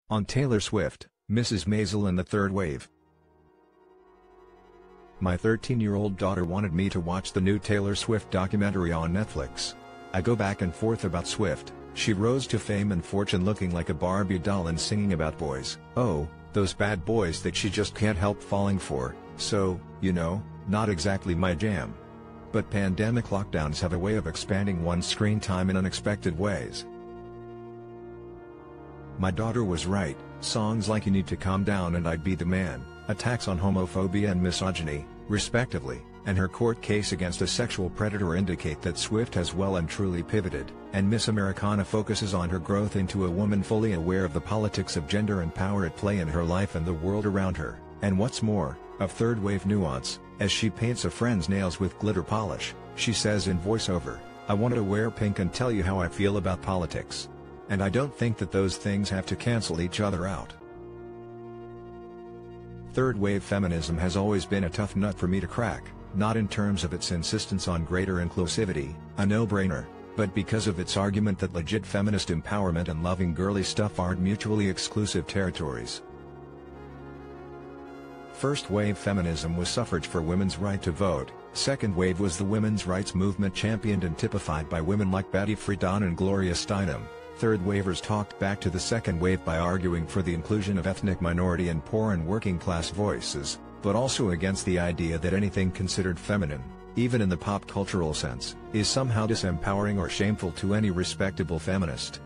On Taylor Swift, Mrs. Maisel and the Third Wave. My 13-year-old daughter wanted me to watch the new Taylor Swift documentary on Netflix. I go back and forth about Swift. She rose to fame and fortune looking like a Barbie doll and singing about boys. Oh, those bad boys that she just can't help falling for, so, not exactly my jam. But pandemic lockdowns have a way of expanding one's screen time in unexpected ways. My daughter was right, songs like You Need to Calm Down and I'd Be the Man, attacks on homophobia and misogyny, respectively, and her court case against a sexual predator indicate that Swift has well and truly pivoted, and Miss Americana focuses on her growth into a woman fully aware of the politics of gender and power at play in her life and the world around her, and what's more, of third-wave nuance. As she paints a friend's nails with glitter polish, she says in voiceover, "I want to wear pink and tell you how I feel about politics. And I don't think that those things have to cancel each other out." Third-wave feminism has always been a tough nut for me to crack, not in terms of its insistence on greater inclusivity, a no-brainer, but because of its argument that legit feminist empowerment and loving girly stuff aren't mutually exclusive territories. First-wave feminism was suffrage for women's right to vote, second wave was the women's rights movement championed and typified by women like Betty Friedan and Gloria Steinem. Third-wavers talked back to the second wave by arguing for the inclusion of ethnic minority and poor and working-class voices, but also against the idea that anything considered feminine, even in the pop cultural sense, is somehow disempowering or shameful to any respectable feminist.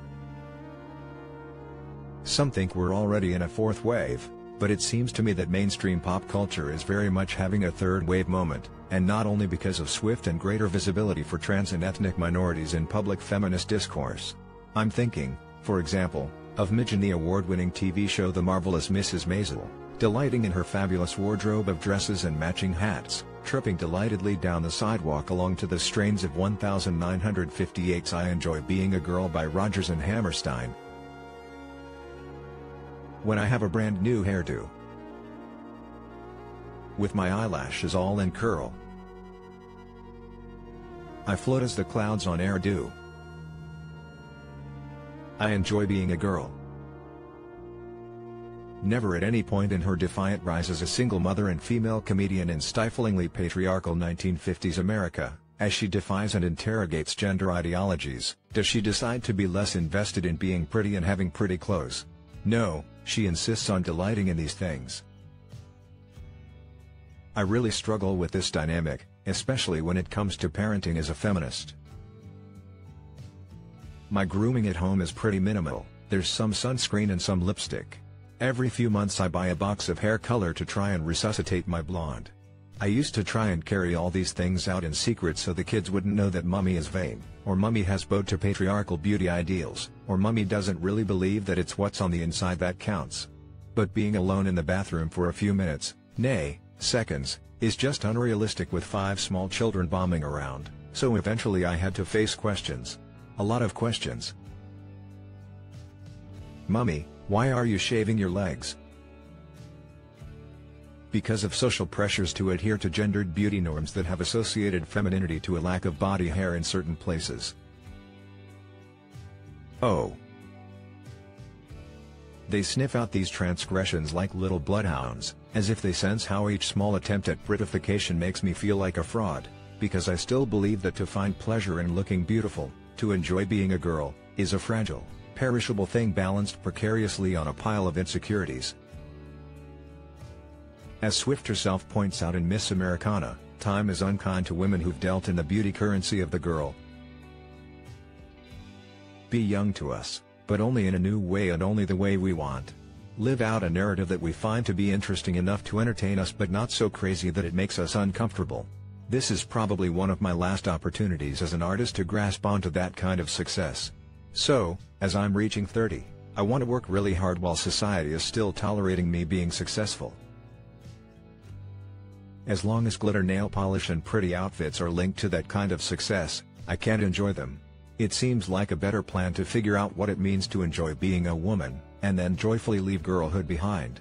Some think we're already in a fourth wave, but it seems to me that mainstream pop culture is very much having a third-wave moment, and not only because of Swift and greater visibility for trans and ethnic minorities in public feminist discourse. I'm thinking, for example, of Midge in the award-winning TV show The Marvelous Mrs. Maisel, delighting in her fabulous wardrobe of dresses and matching hats, tripping delightedly down the sidewalk along to the strains of 1958's I Enjoy Being a Girl by Rodgers and Hammerstein. When I have a brand new hairdo, with my eyelashes all in curl, I float as the clouds on air do. I enjoy being a girl. Never at any point in her defiant rise as a single mother and female comedian in stiflingly patriarchal 1950s America, as she defies and interrogates gender ideologies, does she decide to be less invested in being pretty and having pretty clothes. No, she insists on delighting in these things. I really struggle with this dynamic, especially when it comes to parenting as a feminist. My grooming at home is pretty minimal, there's some sunscreen and some lipstick. Every few months I buy a box of hair color to try and resuscitate my blonde. I used to try and carry all these things out in secret so the kids wouldn't know that mummy is vain, or mummy has bowed to patriarchal beauty ideals, or mummy doesn't really believe that it's what's on the inside that counts. But being alone in the bathroom for a few minutes, nay, seconds, is just unrealistic with 5 small children bombing around, so eventually I had to face questions. A lot of questions. Mummy, why are you shaving your legs? Because of social pressures to adhere to gendered beauty norms that have associated femininity to a lack of body hair in certain places. Oh. They sniff out these transgressions like little bloodhounds, as if they sense how each small attempt at britification makes me feel like a fraud, because I still believe that to find pleasure in looking beautiful, to enjoy being a girl, is a fragile, perishable thing balanced precariously on a pile of insecurities. As Swift herself points out in Miss Americana, time is unkind to women who've dealt in the beauty currency of the girl. Be young to us, but only in a new way and only the way we want. Live out a narrative that we find to be interesting enough to entertain us but not so crazy that it makes us uncomfortable. This is probably one of my last opportunities as an artist to grasp onto that kind of success. So, as I'm reaching 30, I want to work really hard while society is still tolerating me being successful. As long as glitter nail polish and pretty outfits are linked to that kind of success, I can't enjoy them. It seems like a better plan to figure out what it means to enjoy being a woman, and then joyfully leave girlhood behind.